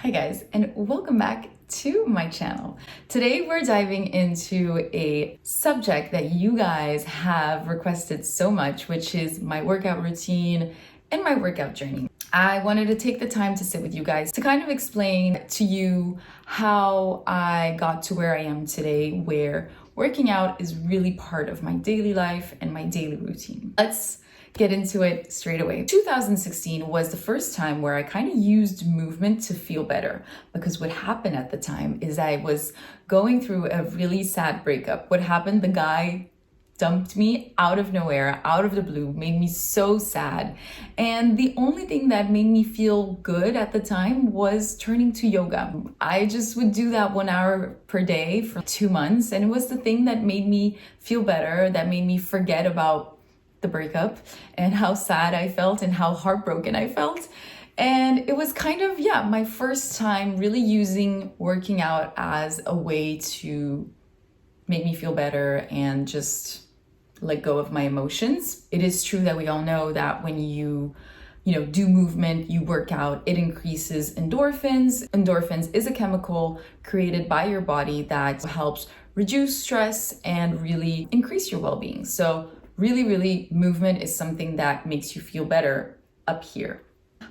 Hi guys, and welcome back to my channel. Today we're diving into a subject that you guys have requested so much, which is my workout routine and my workout journey. I wanted to take the time to sit with you guys to kind of explain to you how I got to where I am today, where working out is really part of my daily life and my daily routine. Let's get into it straight away. 2016 was the first time where I kind of used movement to feel better, because what happened at the time is I was going through a really sad breakup. What happened? The guy dumped me out of nowhere, out of the blue, made me so sad. And the only thing that made me feel good at the time was turning to yoga. I just would do that 1 hour per day for 2 months. And it was the thing that made me feel better, that made me forget about the breakup and how sad I felt and how heartbroken I felt. And it was kind of, my first time really using working out as a way to make me feel better and just let go of my emotions. It is true that we all know that when you do movement, you work out, it increases endorphins. Endorphins is a chemical created by your body that helps reduce stress and really increase your well-being. So really, movement is something that makes you feel better up here.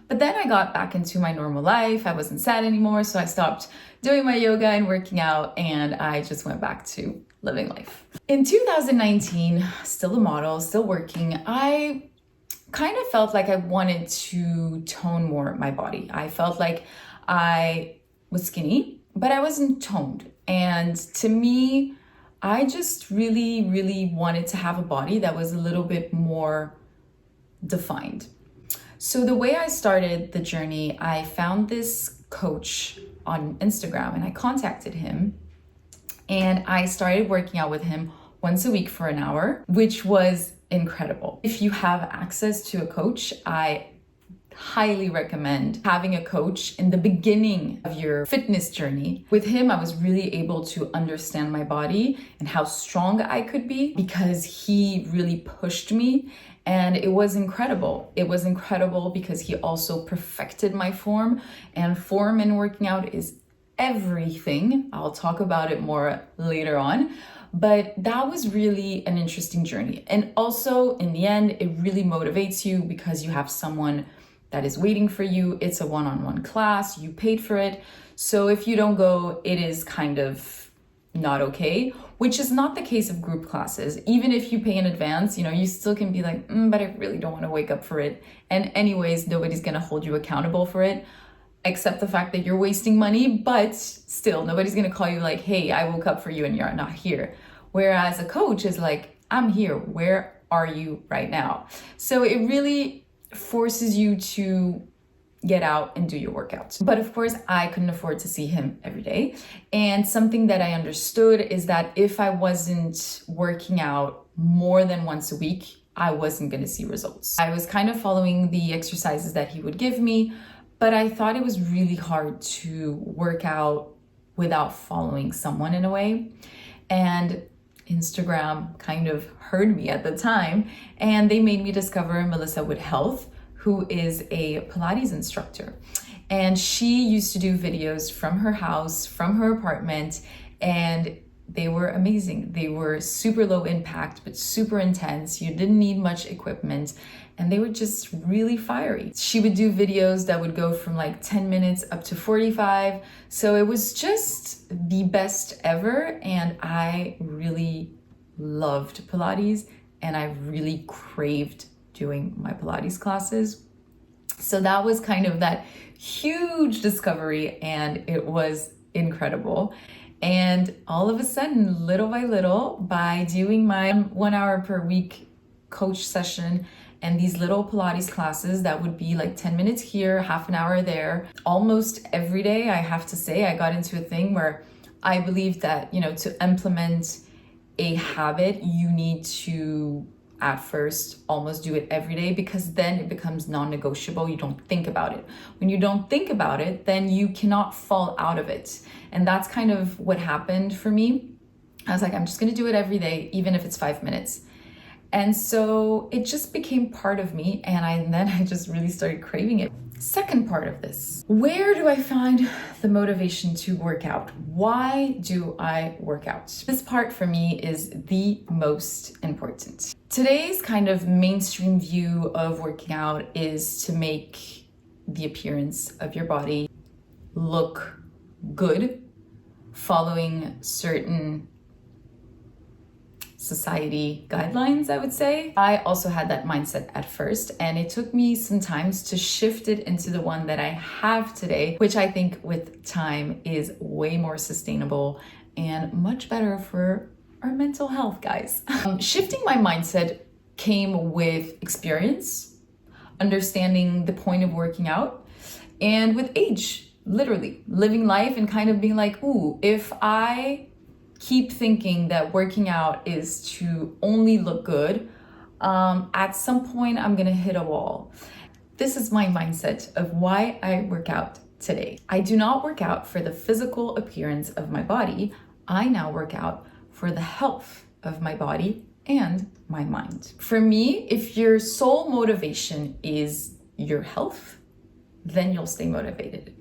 But then I got back into my normal life. I wasn't sad anymore, so I stopped doing my yoga and working out, and I just went back to living life. In 2019, still a model, still working, I kind of felt like I wanted to tone more my body. I felt like I was skinny, but I wasn't toned. And to me, I just really wanted to have a body that was a little bit more defined. So the way I started the journey, I found this coach on Instagram and I contacted him and I started working out with him once a week for an hour, which was incredible. If you have access to a coach, I highly recommend having a coach in the beginning of your fitness journey. With him, I was really able to understand my body and how strong I could be, because he really pushed me, and it was incredible. It was incredible because he also perfected my form, and form in working out is everything. I'll talk about it more later on. But that was really an interesting journey. And also in the end, it really motivates you because you have someone that is waiting for you. It's a one-on-one class, you paid for it. So if you don't go, it is kind of not okay, which is not the case of group classes. Even if you pay in advance, you still can be like, but I really don't want to wake up for it. And anyways, nobody's gonna hold you accountable for it, except the fact that you're wasting money, but still nobody's gonna call you like, hey, I woke up for you and you're not here. Whereas a coach is like, I'm here, where are you right now? So it really forces you to get out and do your workouts. But of course, I couldn't afford to see him every day. And something that I understood is that if I wasn't working out more than once a week, I wasn't going to see results. I was kind of following the exercises that he would give me, but I thought it was really hard to work out without following someone in a way. And Instagram kind of heard me at the time, and they made me discover Melissa Wood Health, who is a Pilates instructor. And she used to do videos from her house, from her apartment, and they were amazing. They were super low impact, but super intense. You didn't need much equipment, and they were just really fiery. She would do videos that would go from like 10 minutes up to 45. So it was just the best ever. And I really loved Pilates, and I really craved doing my Pilates classes. So that was kind of that huge discovery, and it was incredible. And all of a sudden, little by little, by doing my 1 hour per week coach session and these little Pilates classes that would be like 10 minutes here, half an hour there, almost every day, I have to say, I got into a thing where I believe that, to implement a habit, you need to at first almost do it every day, because then it becomes non-negotiable. You don't think about it. When you don't think about it, then you cannot fall out of it. And that's kind of what happened for me. I was like, I'm just going to do it every day, even if it's 5 minutes. And so it just became part of me, and then I just really started craving it. Second part of this, where do I find the motivation to work out? Why do I work out? This part for me is the most important. Today's kind of mainstream view of working out is to make the appearance of your body look good, following certain society guidelines, I would say. I also had that mindset at first, and it took me some time to shift it into the one that I have today, which I think with time is way more sustainable and much better for our mental health, guys. Shifting my mindset came with experience, understanding the point of working out, and with age, literally living life and kind of being like, ooh, if I keep thinking that working out is to only look good, at some point I'm gonna hit a wall. This is my mindset of why I work out today. I do not work out for the physical appearance of my body. I now work out for the health of my body and my mind. For me, if your sole motivation is your health, then you'll stay motivated.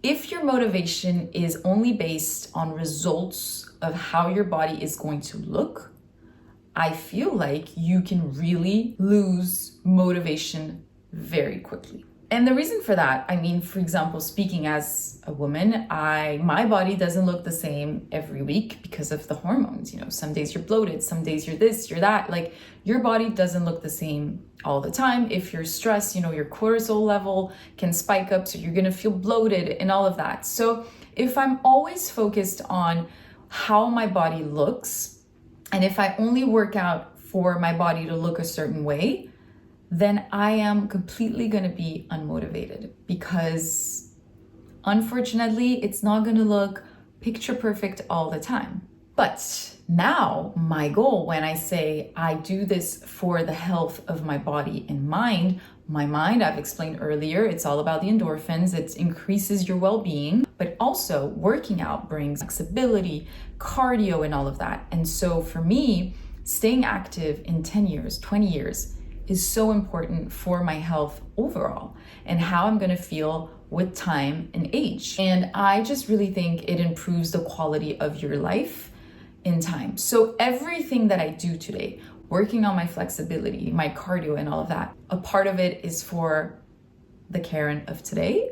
If your motivation is only based on results of how your body is going to look, I feel like you can really lose motivation very quickly. And the reason for that, I mean, for example, speaking as a woman, my body doesn't look the same every week because of the hormones. You know, some days you're bloated, some days you're this, you're that. Like, your body doesn't look the same all the time. If you're stressed, you know, your cortisol level can spike up, so you're gonna feel bloated and all of that. So if I'm always focused on how my body looks, and if I only work out for my body to look a certain way, then I am completely going to be unmotivated, because unfortunately it's not going to look picture perfect all the time. But now my goal, when I say I do this for the health of my body and mind, my mind, I've explained earlier, it's all about the endorphins. It increases your well-being, but also working out brings flexibility, cardio, and all of that. And so for me, staying active in 10 years, 20 years is so important for my health overall and how I'm gonna feel with time and age. And I just really think it improves the quality of your life in time. So everything that I do today, working on my flexibility, my cardio, and all of that, a part of it is for the Karen of today,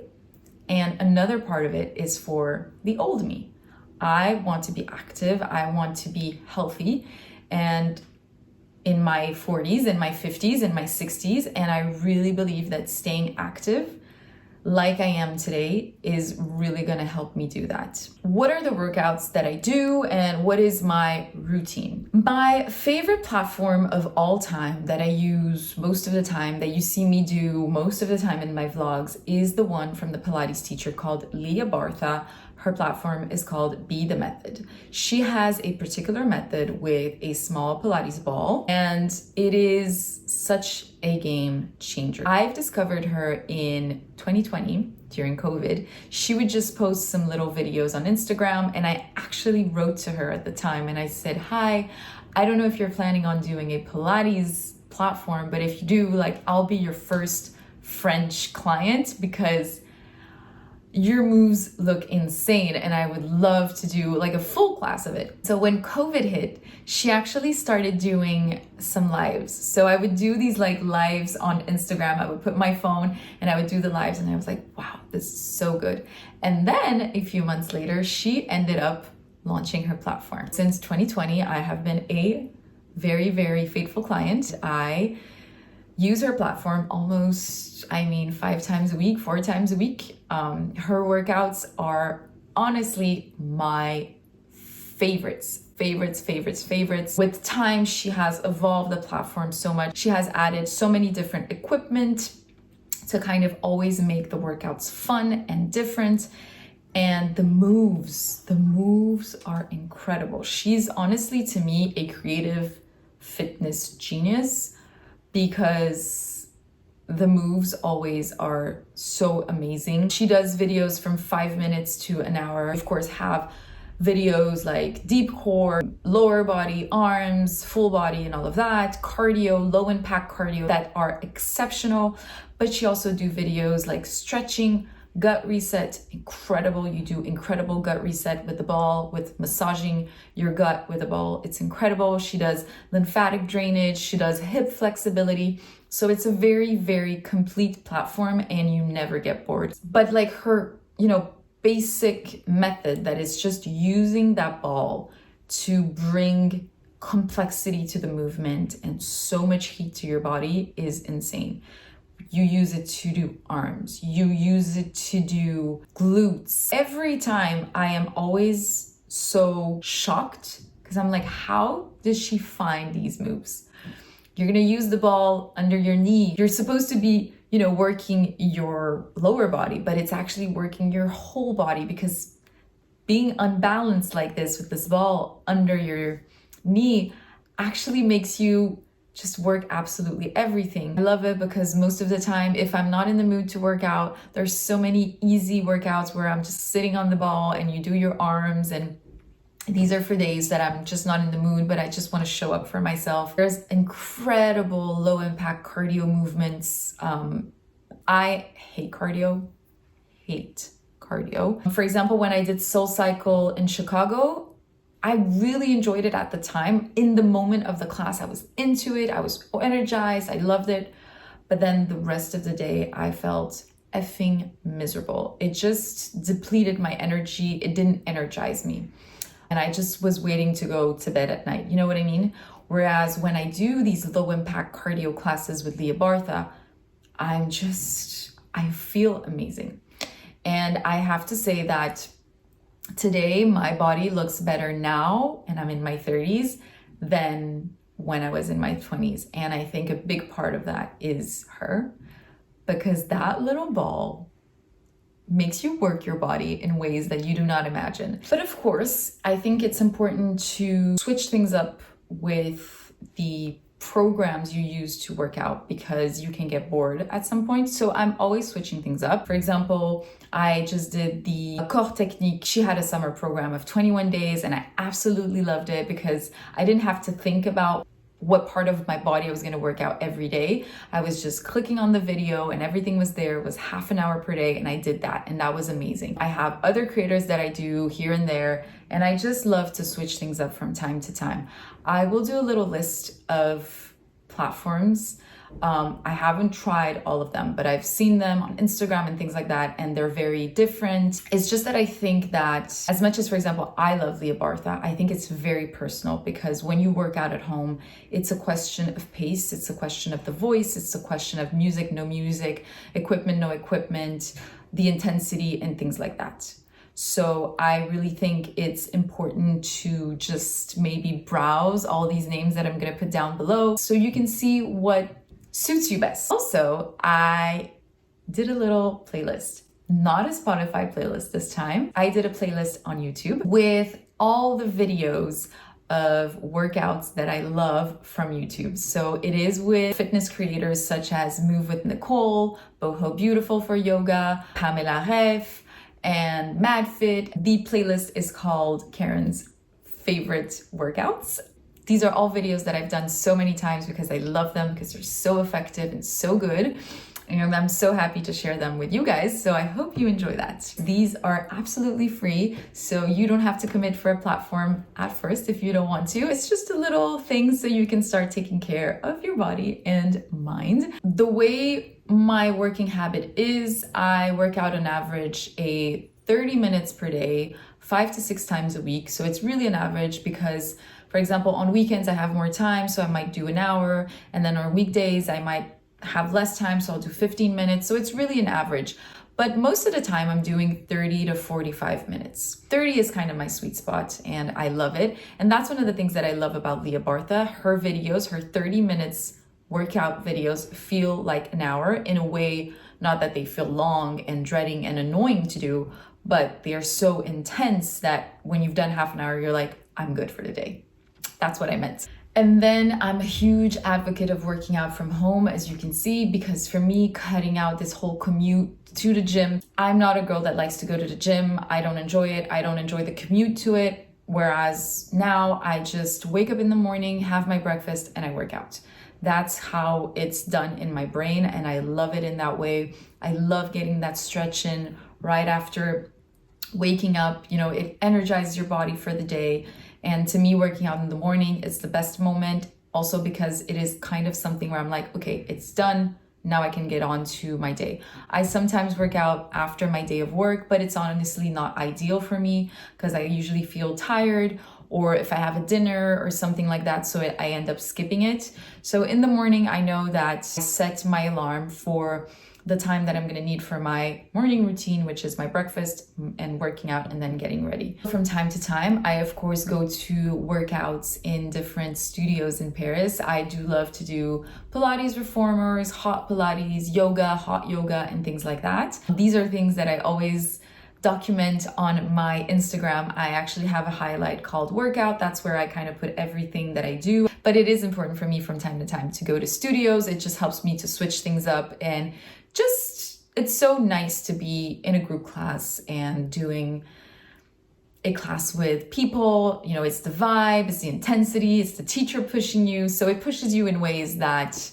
and another part of it is for the old me. I want to be active, I want to be healthy, and in my 40s, in my 50s, in my 60s, and I really believe that staying active like I am today is really gonna help me do that. What are the workouts that I do, and what is my routine? My favorite platform of all time that I use most of the time, that you see me do most of the time in my vlogs, is the one from the Pilates teacher called Leah Bartha. Her platform is called Be the Method. She has a particular method with a small Pilates ball, and it is such a game changer. I've discovered her in 2020 during COVID. She would just post some little videos on Instagram, and I actually wrote to her at the time and I said, hi, I don't know if you're planning on doing a Pilates platform, but if you do, like, I'll be your first French client because your moves look insane and I would love to do like a full class of it. So when COVID hit, she actually started doing some lives. So I would do these like lives on Instagram. I would put my phone and I would do the lives, and I was like, wow, this is so good. And then a few months later, she ended up launching her platform. Since 2020, I have been a very, very faithful client. I use her platform almost, 5 times a week, 4 times a week. Her workouts are honestly my favorites. With time, she has evolved the platform so much. She has added so many different equipment to kind of always make the workouts fun and different. And the moves are incredible. She's honestly, to me, a creative fitness genius, because the moves always are so amazing. She does videos from 5 minutes to an hour. Of course, have videos like deep core, lower body, arms, full body, and all of that, cardio, low impact cardio that are exceptional. But she also do videos like stretching, gut reset, incredible. You do incredible gut reset with the ball, with massaging your gut with the ball. It's incredible. She does lymphatic drainage. She does hip flexibility. So it's a very, very complete platform and you never get bored. But like her, basic method that is just using that ball to bring complexity to the movement and so much heat to your body is insane. You use it to do arms, you use it to do glutes. Every time I am always so shocked because I'm like, how does she find these moves? You're gonna use the ball under your knee. You're supposed to be, working your lower body, but it's actually working your whole body, because being unbalanced like this with this ball under your knee actually makes you just work absolutely everything. I love it because most of the time, if I'm not in the mood to work out, there's so many easy workouts where I'm just sitting on the ball and you do your arms, and these are for days that I'm just not in the mood, but I just want to show up for myself. There's incredible low impact cardio movements. I hate cardio. For example, when I did Soul Cycle in Chicago, I really enjoyed it at the time. In the moment of the class, I was into it. I was energized. I loved it. But then the rest of the day, I felt effing miserable. It just depleted my energy. It didn't energize me. And I just was waiting to go to bed at night. You know what I mean? Whereas when I do these low impact cardio classes with Leah Bartha, I feel amazing. And I have to say that today my body looks better now, and I'm in my 30s, than when I was in my 20s. And I think a big part of that is her, because that little ball makes you work your body in ways that you do not imagine. But of course, I think it's important to switch things up with the programs you use to work out, because you can get bored at some point. So I'm always switching things up. For example, I just did the Corps Technique. She had a summer program of 21 days and I absolutely loved it because I didn't have to think about what part of my body I was going to work out every day. I was just clicking on the video and everything was there. It was half an hour per day and I did that, and that was amazing. I have other creators that I do here and there, and I just love to switch things up from time to time. I will do a little list of platforms. I haven't tried all of them, but I've seen them on Instagram and things like that, and they're very different. It's just that I think that as much as, for example, I love Leah Bartha, I think it's very personal, because when you work out at home, it's a question of pace, it's a question of the voice, it's a question of music, no music, equipment, no equipment, the intensity and things like that. So I really think it's important to just maybe browse all these names that I'm going to put down below so you can see what suits you best. Also, I did a little playlist, not a Spotify playlist this time. I did a playlist on YouTube with all the videos of workouts that I love from YouTube. So it is with fitness creators such as Move with Nicole, Boho Beautiful for yoga, Pamela Reif, and MadFit. The playlist is called Karen's Favorite Workouts. These are all videos that I've done so many times because I love them, because they're so effective and so good. And I'm so happy to share them with you guys. So I hope you enjoy that. These are absolutely free, so you don't have to commit for a platform at first if you don't want to. It's just a little thing so you can start taking care of your body and mind. The way my working habit is, I work out on average 30 minutes per day, 5 to 6 times a week. So it's really an average because, for example, on weekends I have more time, so I might do an hour, and then on weekdays I might have less time, so I'll do 15 minutes. So it's really an average. But most of the time I'm doing 30 to 45 minutes. 30 is kind of my sweet spot and I love it. And that's one of the things that I love about Leah Bartha. Her videos, her 30 minutes workout videos feel like an hour in a way, not that they feel long and dreading and annoying to do, but they are so intense that when you've done half an hour, you're like, I'm good for the day. That's what I meant. And then I'm a huge advocate of working out from home, as you can see, because for me, cutting out this whole commute to the gym, I'm not a girl that likes to go to the gym. I don't enjoy it. I don't enjoy the commute to it. Whereas now I just wake up in the morning, have my breakfast, and I work out. That's how it's done in my brain, and I love it in that way. I love getting that stretch in right after waking up. You know, it energizes your body for the day. And to me, working out in the morning is the best moment. Also because it is kind of something where I'm like, okay, it's done. Now I can get on to my day. I sometimes work out after my day of work, but it's honestly not ideal for me because I usually feel tired, or if I have a dinner or something like that, so I end up skipping it. So in the morning, I know that I set my alarm for the time that I'm gonna need for my morning routine, which is my breakfast and working out and then getting ready. From time to time, I of course go to workouts in different studios in Paris. I do love to do Pilates reformers, hot Pilates, yoga, hot yoga, and things like that. These are things that I always document on my Instagram. I actually have a highlight called workout. That's where I kind of put everything that I do. But it is important for me from time to time to go to studios. It just helps me to switch things up, and just, it's so nice to be in a group class and doing a class with people. You know, it's the vibe, it's the intensity, it's the teacher pushing you. So it pushes you in ways that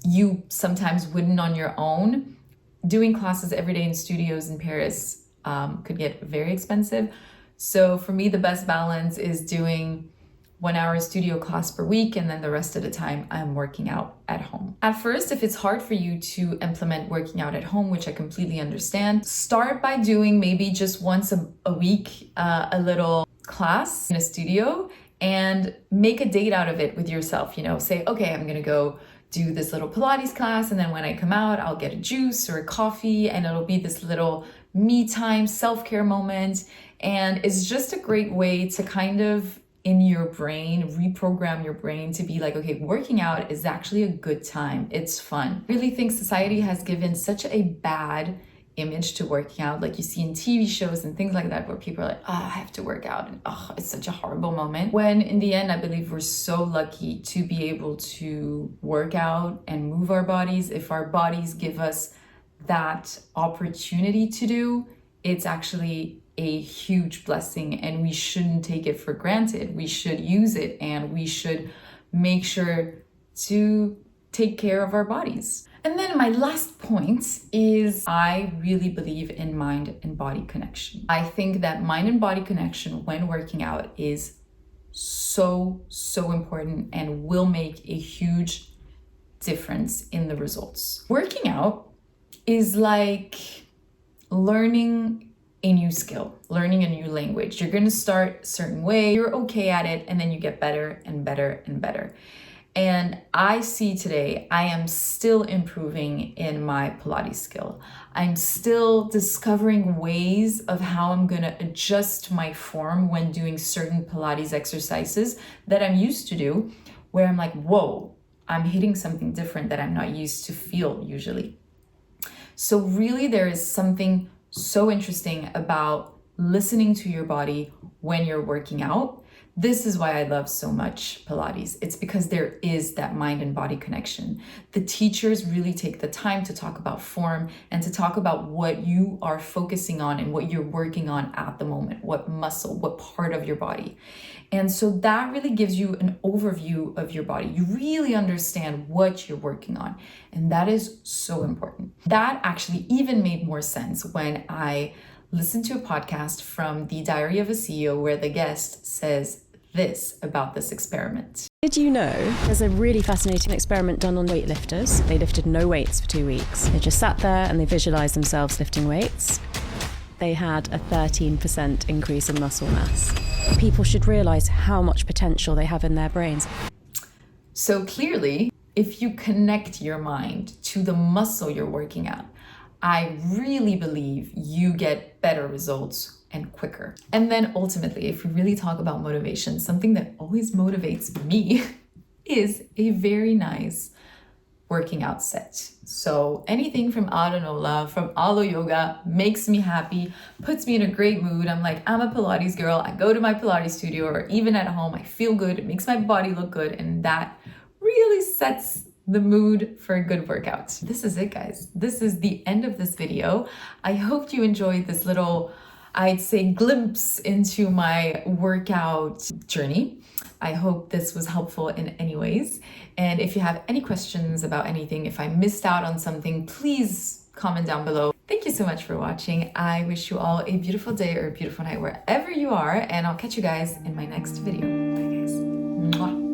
you sometimes wouldn't on your own. Doing classes every day in studios in Paris could get very expensive. So for me, the best balance is doing 1 hour studio class per week, and then the rest of the time I'm working out at home. At first, if it's hard for you to implement working out at home, which I completely understand, start by doing maybe just once a week a little class in a studio, and make a date out of it with yourself. You know, say, okay, I'm gonna go do this little Pilates class, and then when I come out, I'll get a juice or a coffee, and it'll be this little me time, self-care moment. And it's just a great way to kind of, in your brain, reprogram your brain to be like, okay, working out is actually a good time. It's fun. I really think society has given such a bad image to working out, like you see in TV shows and things like that, where people are like, oh, I have to work out, and oh, it's such a horrible moment. When in the end, I believe we're so lucky to be able to work out and move our bodies. If our bodies give us that opportunity to do, it's actually a huge blessing, and we shouldn't take it for granted. We should use it, and we should make sure to take care of our bodies. And then my last point is I really believe in mind and body connection. I think that mind and body connection when working out is so important and will make a huge difference in the results. Working out is like learning a new skill, learning a new language. You're gonna start a certain way, you're okay at it, and then you get better and better and better. And I see today, I am still improving in my Pilates skill. I'm still discovering ways of how I'm gonna adjust my form when doing certain Pilates exercises that I'm used to do, where I'm like, whoa, I'm hitting something different that I'm not used to feel usually. So really there is something so interesting about listening to your body when you're working out. This is why I love so much Pilates. It's because there is that mind and body connection. The teachers really take the time to talk about form and to talk about what you are focusing on and what you're working on at the moment, what muscle, what part of your body. And so that really gives you an overview of your body. You really understand what you're working on. And that is so important. That actually even made more sense when I listened to a podcast from the Diary of a CEO where the guest says this about this experiment. Did you know there's a really fascinating experiment done on weightlifters? They lifted no weights for 2 weeks. They just sat there and they visualized themselves lifting weights. They had a 13% increase in muscle mass. People should realize how much potential they have in their brains. So clearly, if you connect your mind to the muscle you're working at, I really believe you get better results and quicker. And then ultimately, if we really talk about motivation, something that always motivates me is a very nice working out set. So anything from Adanola, from Alo Yoga makes me happy, puts me in a great mood. I'm like, I'm a Pilates girl. I go to my Pilates studio, or even at home, I feel good. It makes my body look good. And that really sets the mood for a good workout. This is it, guys. This is the end of this video. I hope you enjoyed this little I'd say, glimpse into my workout journey. I hope this was helpful in any ways. And if you have any questions about anything, if I missed out on something, please comment down below. Thank you so much for watching. I wish you all a beautiful day or a beautiful night wherever you are, and I'll catch you guys in my next video. Bye guys. Mwah.